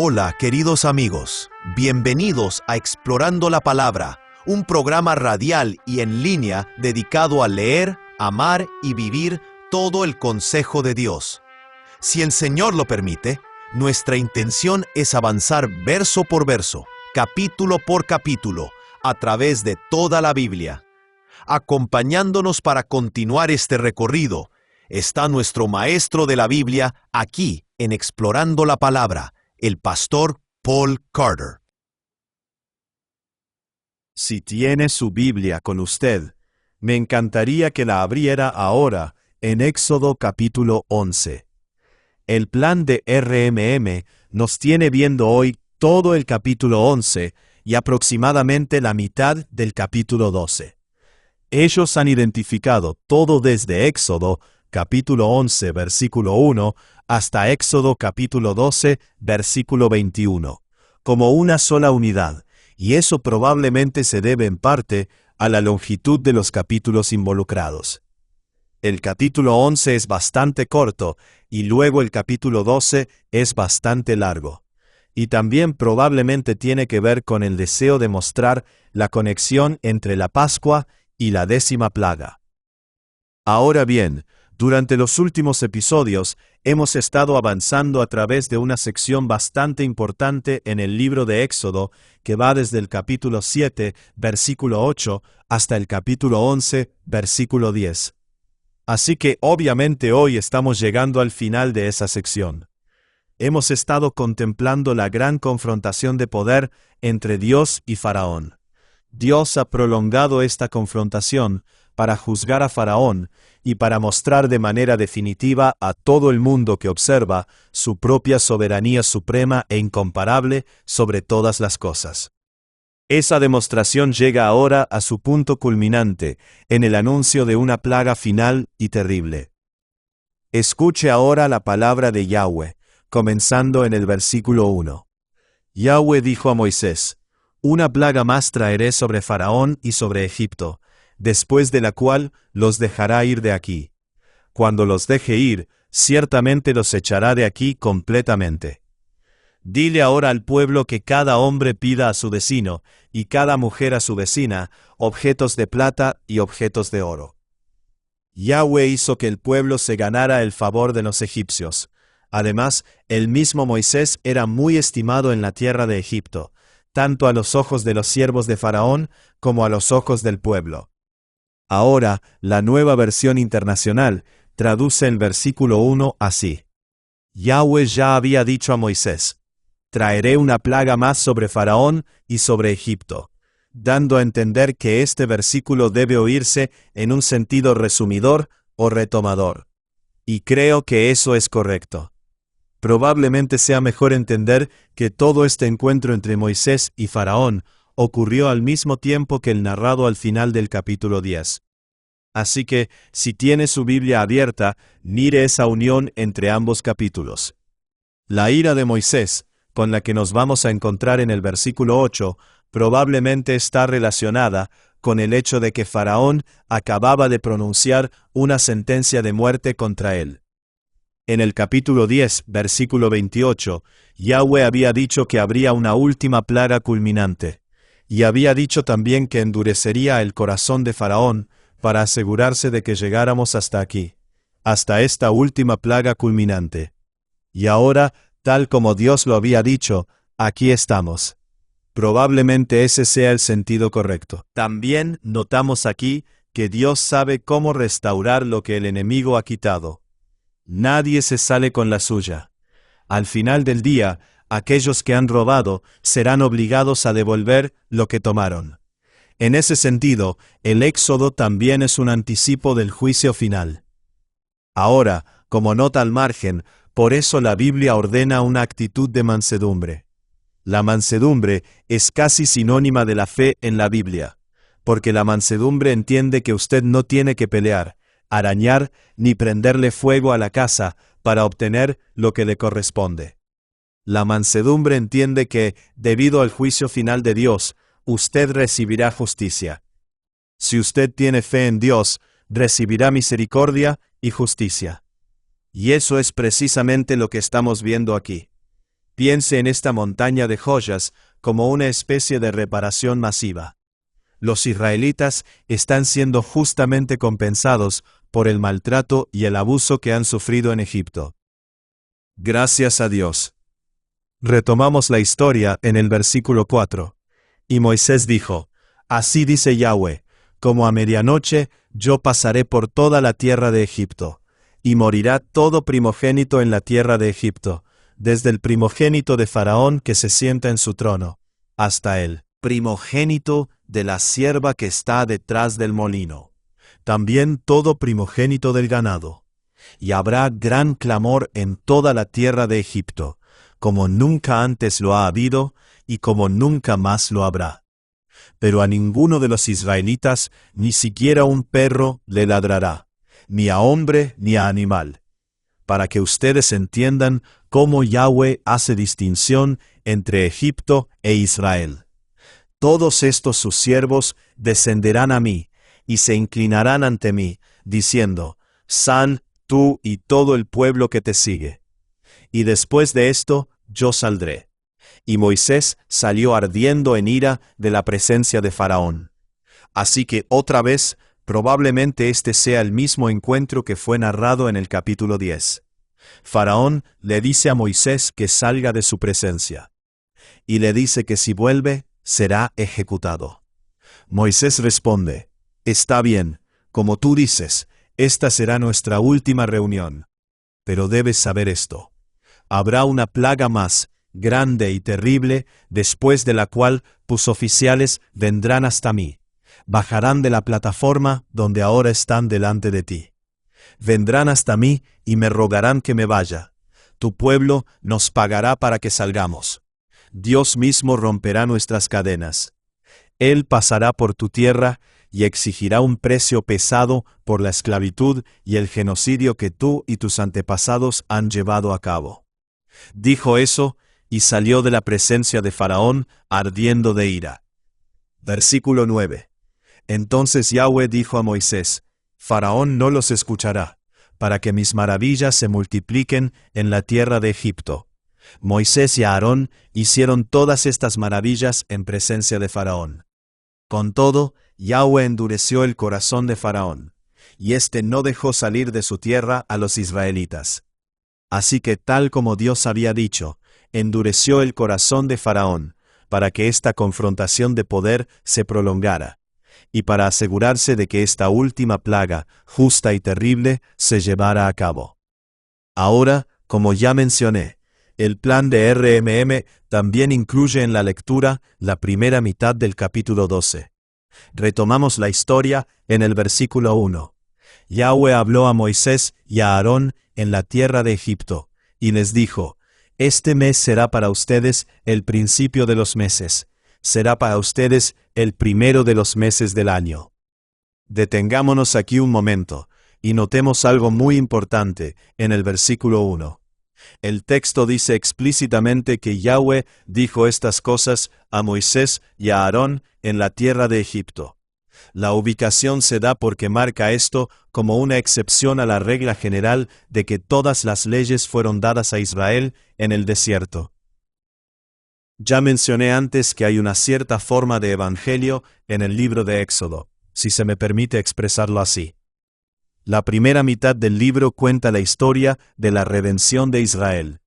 Hola, queridos amigos. Bienvenidos a Explorando la Palabra, un programa radial y en línea dedicado a leer, amar y vivir todo el consejo de Dios. Si el Señor lo permite, nuestra intención es avanzar verso por verso, capítulo por capítulo, a través de toda la Biblia. Acompañándonos para continuar este recorrido, está nuestro maestro de la Biblia aquí en Explorando la Palabra, el pastor Paul Carter. Si tiene su Biblia con usted, me encantaría que la abriera ahora en Éxodo capítulo 11. El plan de RMM nos tiene viendo hoy todo el capítulo 11 y aproximadamente la mitad del capítulo 12. Ellos han identificado todo desde Éxodo capítulo 11, versículo 1, hasta Éxodo capítulo 12, versículo 21, como una sola unidad, y eso probablemente se debe en parte a la longitud de los capítulos involucrados. El capítulo 11 es bastante corto, y luego el capítulo 12 es bastante largo. Y también probablemente tiene que ver con el deseo de mostrar la conexión entre la Pascua y la 10ª plaga. Ahora bien, durante los últimos episodios, hemos estado avanzando a través de una sección bastante importante en el libro de Éxodo, que va desde el capítulo 7, versículo 8, hasta el capítulo 11, versículo 10. Así que obviamente hoy estamos llegando al final de esa sección. Hemos estado contemplando la gran confrontación de poder entre Dios y Faraón. Dios ha prolongado esta confrontación para juzgar a Faraón y para mostrar de manera definitiva a todo el mundo que observa su propia soberanía suprema e incomparable sobre todas las cosas. Esa demostración llega ahora a su punto culminante en el anuncio de una plaga final y terrible. Escuche ahora la palabra de Yahweh, comenzando en el versículo 1. Yahweh dijo a Moisés: «Una plaga más traeré sobre Faraón y sobre Egipto, después de la cual los dejará ir de aquí. Cuando los deje ir, ciertamente los echará de aquí completamente. Dile ahora al pueblo que cada hombre pida a su vecino, y cada mujer a su vecina, objetos de plata y objetos de oro». Yahweh hizo que el pueblo se ganara el favor de los egipcios. Además, el mismo Moisés era muy estimado en la tierra de Egipto, tanto a los ojos de los siervos de Faraón como a los ojos del pueblo. Ahora, la Nueva Versión Internacional traduce el versículo 1 así: Yahweh ya había dicho a Moisés: «Traeré una plaga más sobre Faraón y sobre Egipto», dando a entender que este versículo debe oírse en un sentido resumidor o retomador. Y creo que eso es correcto. Probablemente sea mejor entender que todo este encuentro entre Moisés y Faraón ocurrió al mismo tiempo que el narrado al final del capítulo 10. Así que, si tiene su Biblia abierta, mire esa unión entre ambos capítulos. La ira de Moisés, con la que nos vamos a encontrar en el versículo 8, probablemente está relacionada con el hecho de que Faraón acababa de pronunciar una sentencia de muerte contra él. En el capítulo 10, versículo 28, Yahweh había dicho que habría una última plaga culminante, y había dicho también que endurecería el corazón de Faraón para asegurarse de que llegáramos hasta aquí, hasta esta última plaga culminante. Y ahora, tal como Dios lo había dicho, aquí estamos. Probablemente ese sea el sentido correcto. También notamos aquí que Dios sabe cómo restaurar lo que el enemigo ha quitado. Nadie se sale con la suya. Al final del día, aquellos que han robado serán obligados a devolver lo que tomaron. En ese sentido, el Éxodo también es un anticipo del juicio final. Ahora, como nota al margen, por eso la Biblia ordena una actitud de mansedumbre. La mansedumbre es casi sinónima de la fe en la Biblia, porque la mansedumbre entiende que usted no tiene que pelear, arañar ni prenderle fuego a la casa para obtener lo que le corresponde. La mansedumbre entiende que, debido al juicio final de Dios, usted recibirá justicia. Si usted tiene fe en Dios, recibirá misericordia y justicia. Y eso es precisamente lo que estamos viendo aquí. Piense en esta montaña de joyas como una especie de reparación masiva. Los israelitas están siendo justamente compensados por el maltrato y el abuso que han sufrido en Egipto. Gracias a Dios. Retomamos la historia en el versículo 4. Y Moisés dijo, Así dice Yahweh, como a medianoche yo pasaré por toda la tierra de Egipto, y morirá todo primogénito en la tierra de Egipto, desde el primogénito de Faraón que se sienta en su trono, hasta el primogénito de la sierva que está detrás del molino, también todo primogénito del ganado. Y habrá gran clamor en toda la tierra de Egipto, como nunca antes lo ha habido y como nunca más lo habrá. Pero a ninguno de los israelitas, ni siquiera un perro le ladrará, ni a hombre ni a animal, para que ustedes entiendan cómo Yahweh hace distinción entre Egipto e Israel. Todos estos sus siervos descenderán a mí, y se inclinarán ante mí, diciendo, San, tú y todo el pueblo que te sigue. Y después de esto, yo saldré. Y Moisés salió ardiendo en ira de la presencia de Faraón. Así que otra vez, probablemente este sea el mismo encuentro que fue narrado en el capítulo 10. Faraón le dice a Moisés que salga de su presencia. Y le dice que si vuelve, será ejecutado. Moisés responde, Está bien, como tú dices, esta será nuestra última reunión. Pero debes saber esto. Habrá una plaga más, grande y terrible, después de la cual tus oficiales vendrán hasta mí. Bajarán de la plataforma donde ahora están delante de ti. Vendrán hasta mí y me rogarán que me vaya. Tu pueblo nos pagará para que salgamos. Dios mismo romperá nuestras cadenas. Él pasará por tu tierra y exigirá un precio pesado por la esclavitud y el genocidio que tú y tus antepasados han llevado a cabo. Dijo eso y salió de la presencia de Faraón ardiendo de ira. Versículo 9. Entonces Yahweh dijo a Moisés, Faraón no los escuchará, para que mis maravillas se multipliquen en la tierra de Egipto. Moisés y Aarón hicieron todas estas maravillas en presencia de Faraón. Con todo, Yahweh endureció el corazón de Faraón, y éste no dejó salir de su tierra a los israelitas. Así que tal como Dios había dicho, endureció el corazón de Faraón, para que esta confrontación de poder se prolongara, y para asegurarse de que esta última plaga, justa y terrible, se llevara a cabo. Ahora, como ya mencioné, el plan de RMM también incluye en la lectura la primera mitad del capítulo 12. Retomamos la historia en el versículo 1. Yahweh habló a Moisés y a Aarón en la tierra de Egipto, y les dijo, Este mes será para ustedes el principio de los meses, será para ustedes el primero de los meses del año. Detengámonos aquí un momento, y notemos algo muy importante en el versículo 1. El texto dice explícitamente que Yahweh dijo estas cosas a Moisés y a Aarón en la tierra de Egipto. La ubicación se da porque marca esto como una excepción a la regla general de que todas las leyes fueron dadas a Israel en el desierto. Ya mencioné antes que hay una cierta forma de evangelio en el libro de Éxodo, si se me permite expresarlo así. La primera mitad del libro cuenta la historia de la redención de Israel.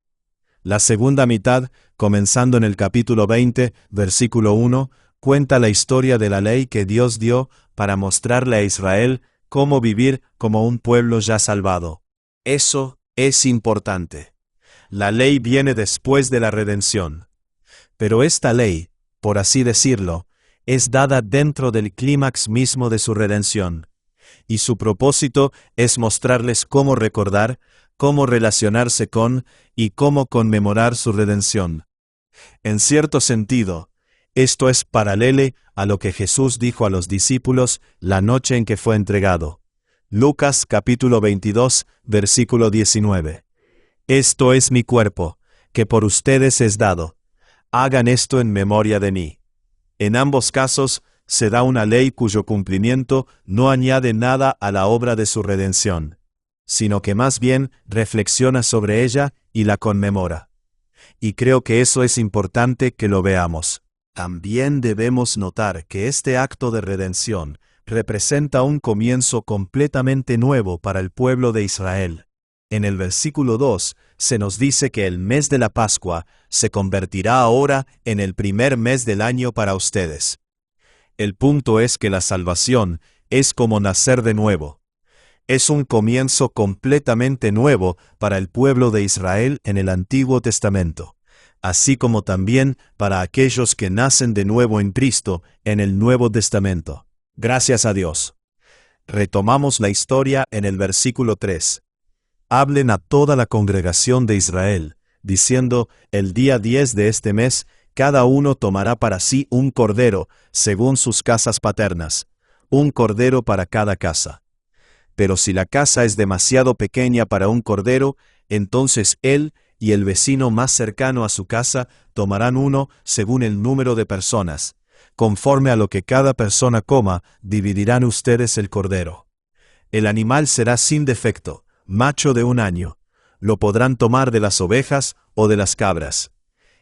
La segunda mitad, comenzando en el capítulo 20, versículo 1, cuenta la historia de la ley que Dios dio para mostrarle a Israel cómo vivir como un pueblo ya salvado. Eso es importante. La ley viene después de la redención. Pero esta ley, por así decirlo, es dada dentro del clímax mismo de su redención. Y su propósito es mostrarles cómo recordar, cómo relacionarse con y cómo conmemorar su redención. En cierto sentido, esto es paralelo a lo que Jesús dijo a los discípulos la noche en que fue entregado. Lucas capítulo 22, versículo 19. Esto es mi cuerpo, que por ustedes es dado. Hagan esto en memoria de mí. En ambos casos, se da una ley cuyo cumplimiento no añade nada a la obra de su redención, sino que más bien reflexiona sobre ella y la conmemora. Y creo que eso es importante que lo veamos. También debemos notar que este acto de redención representa un comienzo completamente nuevo para el pueblo de Israel. En el versículo 2 se nos dice que el mes de la Pascua se convertirá ahora en el primer mes del año para ustedes. El punto es que la salvación es como nacer de nuevo. Es un comienzo completamente nuevo para el pueblo de Israel en el Antiguo Testamento, así como también para aquellos que nacen de nuevo en Cristo en el Nuevo Testamento. Gracias a Dios. Retomamos la historia en el versículo 3. Hablen a toda la congregación de Israel, diciendo, el día 10 de este mes, cada uno tomará para sí un cordero, según sus casas paternas, un cordero para cada casa. Pero si la casa es demasiado pequeña para un cordero, entonces él y el vecino más cercano a su casa tomarán uno según el número de personas. Conforme a lo que cada persona coma, dividirán ustedes el cordero. El animal será sin defecto, macho de 1 año. Lo podrán tomar de las ovejas o de las cabras.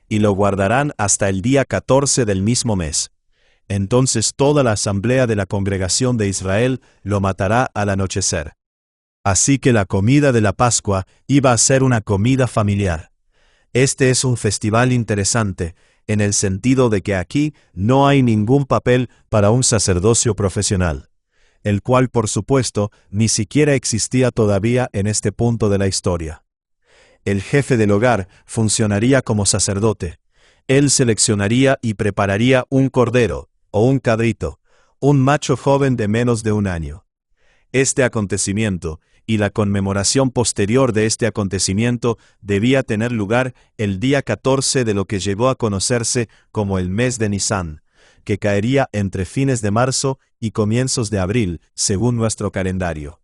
Y lo guardarán hasta el día 14 del mismo mes. Entonces toda la asamblea de la congregación de Israel lo matará al anochecer. Así que la comida de la Pascua iba a ser una comida familiar. Este es un festival interesante, en el sentido de que aquí no hay ningún papel para un sacerdocio profesional, el cual por supuesto ni siquiera existía todavía en este punto de la historia. El jefe del hogar funcionaría como sacerdote. Él seleccionaría y prepararía un cordero, o un cabrito, un macho joven de menos de 1 año. Este acontecimiento, y la conmemoración posterior de este acontecimiento, debía tener lugar el día 14 de lo que llegó a conocerse como el mes de Nisán, que caería entre fines de marzo y comienzos de abril, según nuestro calendario.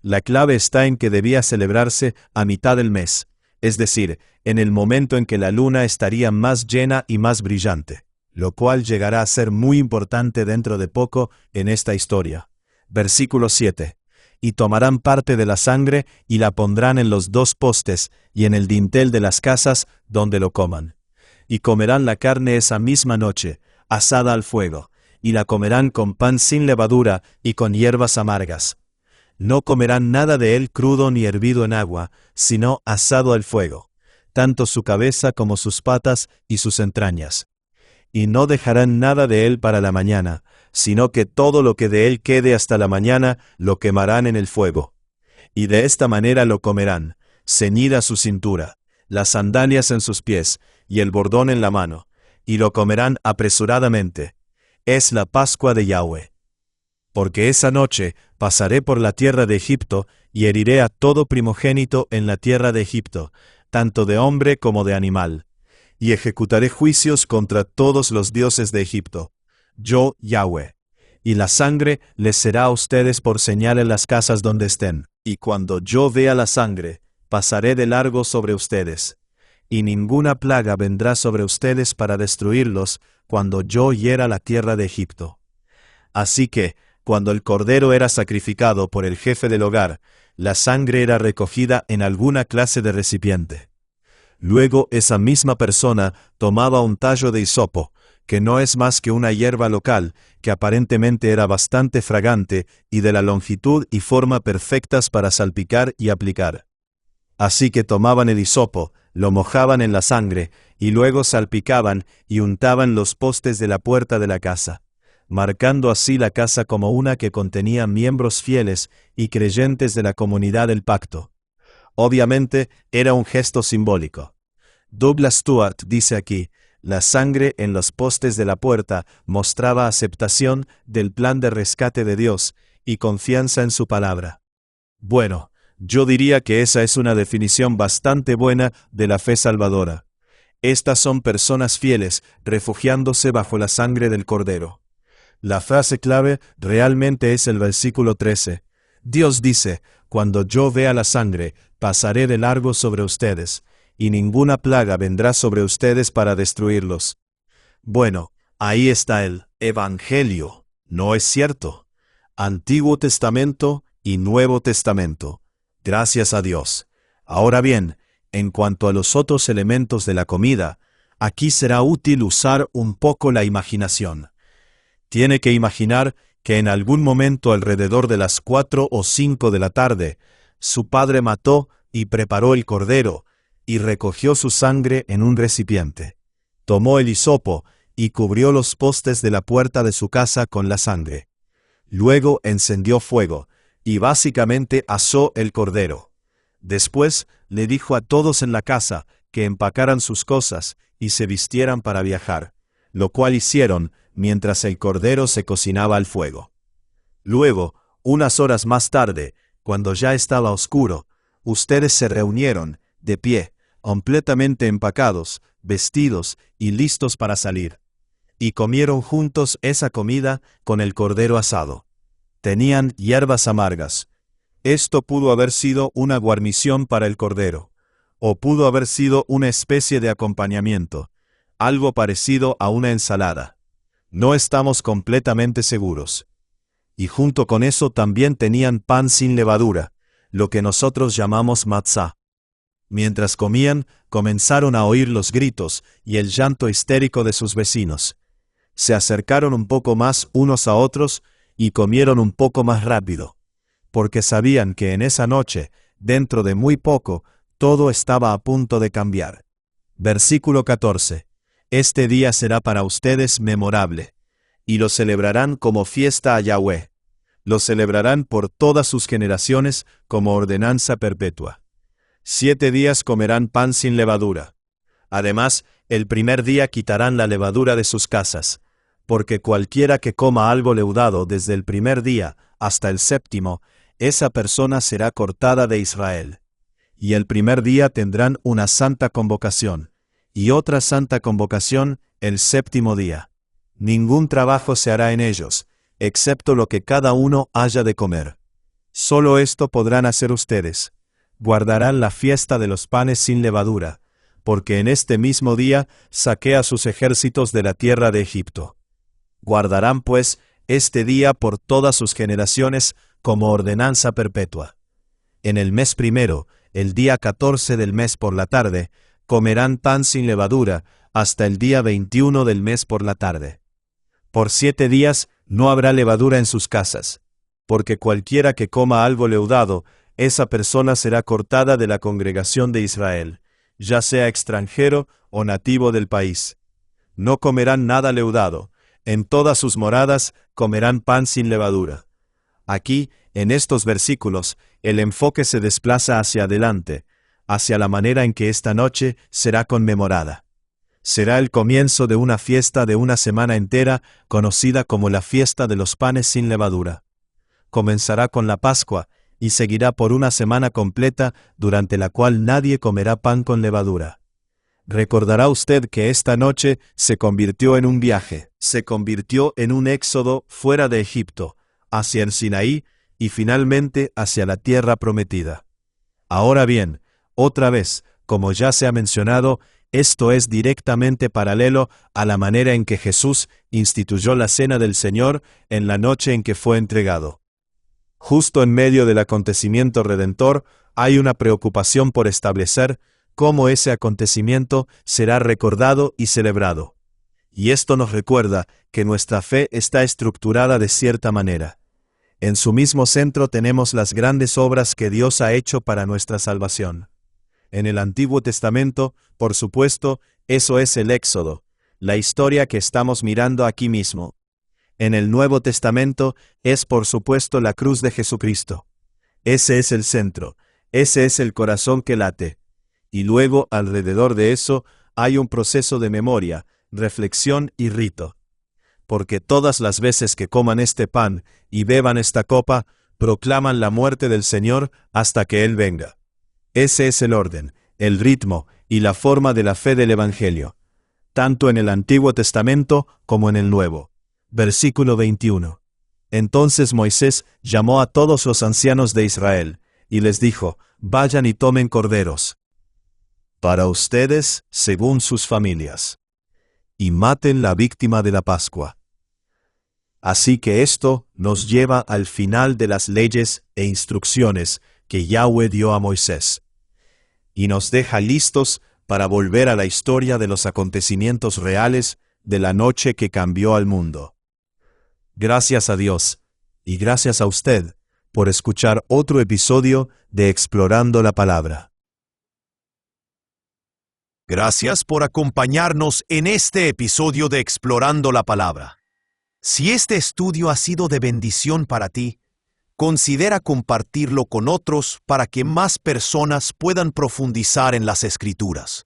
La clave está en que debía celebrarse a mitad del mes, es decir, en el momento en que la luna estaría más llena y más brillante, lo cual llegará a ser muy importante dentro de poco en esta historia. Versículo 7. Y tomarán parte de la sangre y la pondrán en los 2 postes y en el dintel de las casas donde lo coman. Y comerán la carne esa misma noche, asada al fuego, y la comerán con pan sin levadura y con hierbas amargas. No comerán nada de él crudo ni hervido en agua, sino asado al fuego, tanto su cabeza como sus patas y sus entrañas. Y no dejarán nada de él para la mañana, sino que todo lo que de él quede hasta la mañana lo quemarán en el fuego. Y de esta manera lo comerán, ceñida su cintura, las sandalias en sus pies, y el bordón en la mano, y lo comerán apresuradamente. Es la Pascua de Yahweh. Porque esa noche pasaré por la tierra de Egipto, y heriré a todo primogénito en la tierra de Egipto, tanto de hombre como de animal. Y ejecutaré juicios contra todos los dioses de Egipto. Yo, Yahweh. Y la sangre les será a ustedes por señal en las casas donde estén. Y cuando yo vea la sangre, pasaré de largo sobre ustedes. Y ninguna plaga vendrá sobre ustedes para destruirlos cuando yo hiera la tierra de Egipto. Así que, cuando el cordero era sacrificado por el jefe del hogar, la sangre era recogida en alguna clase de recipiente. Luego esa misma persona tomaba un tallo de hisopo, que no es más que una hierba local, que aparentemente era bastante fragante y de la longitud y forma perfectas para salpicar y aplicar. Así que tomaban el hisopo, lo mojaban en la sangre, y luego salpicaban y untaban los postes de la puerta de la casa, marcando así la casa como una que contenía miembros fieles y creyentes de la comunidad del pacto. Obviamente era un gesto simbólico. Douglas Stuart dice aquí, la sangre en los postes de la puerta mostraba aceptación del plan de rescate de Dios y confianza en su palabra. Bueno, yo diría que esa es una definición bastante buena de la fe salvadora. Estas son personas fieles refugiándose bajo la sangre del Cordero. La frase clave realmente es el versículo 13. Dios dice, cuando yo vea la sangre, pasaré de largo sobre ustedes, y ninguna plaga vendrá sobre ustedes para destruirlos. Bueno, ahí está el Evangelio, ¿no es cierto? Antiguo Testamento y Nuevo Testamento. Gracias a Dios. Ahora bien, En cuanto a los otros elementos de la comida, aquí será útil usar un poco la imaginación. Tiene que imaginar que en algún momento alrededor de las 4 o 5 de la tarde, su padre mató y preparó el cordero, y recogió su sangre en un recipiente. Tomó el hisopo y cubrió los postes de la puerta de su casa con la sangre. Luego encendió fuego, y básicamente asó el cordero. Después le dijo a todos en la casa que empacaran sus cosas y se vistieran para viajar, lo cual hicieron mientras el cordero se cocinaba al fuego. Luego, unas horas más tarde, cuando ya estaba oscuro, ustedes se reunieron, de pie, completamente empacados, vestidos y listos para salir. Y comieron juntos esa comida con el cordero asado. Tenían hierbas amargas. Esto pudo haber sido una guarnición para el cordero, o pudo haber sido una especie de acompañamiento, algo parecido a una ensalada. No estamos completamente seguros. Y junto con eso también tenían pan sin levadura, lo que nosotros llamamos matzá. Mientras comían, comenzaron a oír los gritos y el llanto histérico de sus vecinos. Se acercaron un poco más unos a otros y comieron un poco más rápido, porque sabían que en esa noche, dentro de muy poco, todo estaba a punto de cambiar. Versículo 14. Este día será para ustedes memorable, y lo celebrarán como fiesta a Yahweh. Lo celebrarán por todas sus generaciones como ordenanza perpetua. 7 días comerán pan sin levadura. Además, el primer día quitarán la levadura de sus casas, porque cualquiera que coma algo leudado desde el primer día hasta el 7º, esa persona será cortada de Israel. Y el primer día tendrán una santa convocación, y otra santa convocación el 7º día. Ningún trabajo se hará en ellos, excepto lo que cada uno haya de comer. Solo esto podrán hacer ustedes. Guardarán la fiesta de los panes sin levadura, porque en este mismo día saqué a sus ejércitos de la tierra de Egipto. Guardarán, pues, este día por todas sus generaciones como ordenanza perpetua. En el mes primero, el día 14 del mes por la tarde, comerán pan sin levadura hasta el día 21 del mes por la tarde. Por 7 días no habrá levadura en sus casas, porque cualquiera que coma algo leudado, esa persona será cortada de la congregación de Israel, ya sea extranjero o nativo del país. No comerán nada leudado, en todas sus moradas comerán pan sin levadura. Aquí, en estos versículos, el enfoque se desplaza hacia adelante, hacia la manera en que esta noche será conmemorada. Será el comienzo de una fiesta de una semana entera, conocida como la fiesta de los panes sin levadura. Comenzará con la Pascua, y seguirá por una semana completa, durante la cual nadie comerá pan con levadura. Recordará usted que esta noche se convirtió en un viaje, se convirtió en un éxodo fuera de Egipto, hacia el Sinaí y finalmente hacia la tierra prometida. Ahora bien, otra vez, como ya se ha mencionado, esto es directamente paralelo a la manera en que Jesús instituyó la cena del Señor en la noche en que fue entregado. Justo en medio del acontecimiento redentor, hay una preocupación por establecer cómo ese acontecimiento será recordado y celebrado. Y esto nos recuerda que nuestra fe está estructurada de cierta manera. En su mismo centro tenemos las grandes obras que Dios ha hecho para nuestra salvación. En el Antiguo Testamento, por supuesto, eso es el Éxodo, la historia que estamos mirando aquí mismo. En el Nuevo Testamento es por supuesto la cruz de Jesucristo. Ese es el centro, ese es el corazón que late. Y luego, alrededor de eso, hay un proceso de memoria, reflexión y rito. Porque todas las veces que coman este pan y beban esta copa, proclaman la muerte del Señor hasta que Él venga. Ese es el orden, el ritmo y la forma de la fe del Evangelio, tanto en el Antiguo Testamento como en el Nuevo. Versículo 21. Entonces Moisés llamó a todos los ancianos de Israel, y les dijo, vayan y tomen corderos para ustedes según sus familias, y maten la víctima de la Pascua. Así que esto nos lleva al final de las leyes e instrucciones que Yahweh dio a Moisés. y nos deja listos para volver a la historia de los acontecimientos reales de la noche que cambió al mundo. Gracias a Dios, y gracias a usted, por escuchar otro episodio de Explorando la Palabra. Gracias por acompañarnos en este episodio de Explorando la Palabra. Si este estudio ha sido de bendición para ti, considera compartirlo con otros para que más personas puedan profundizar en las Escrituras.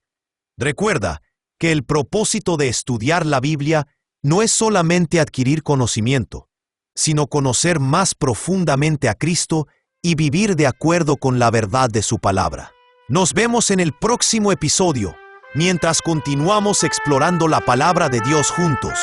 Recuerda que el propósito de estudiar la Biblia no es solamente adquirir conocimiento, sino conocer más profundamente a Cristo y vivir de acuerdo con la verdad de su palabra. Nos vemos en el próximo episodio, mientras continuamos explorando la palabra de Dios juntos.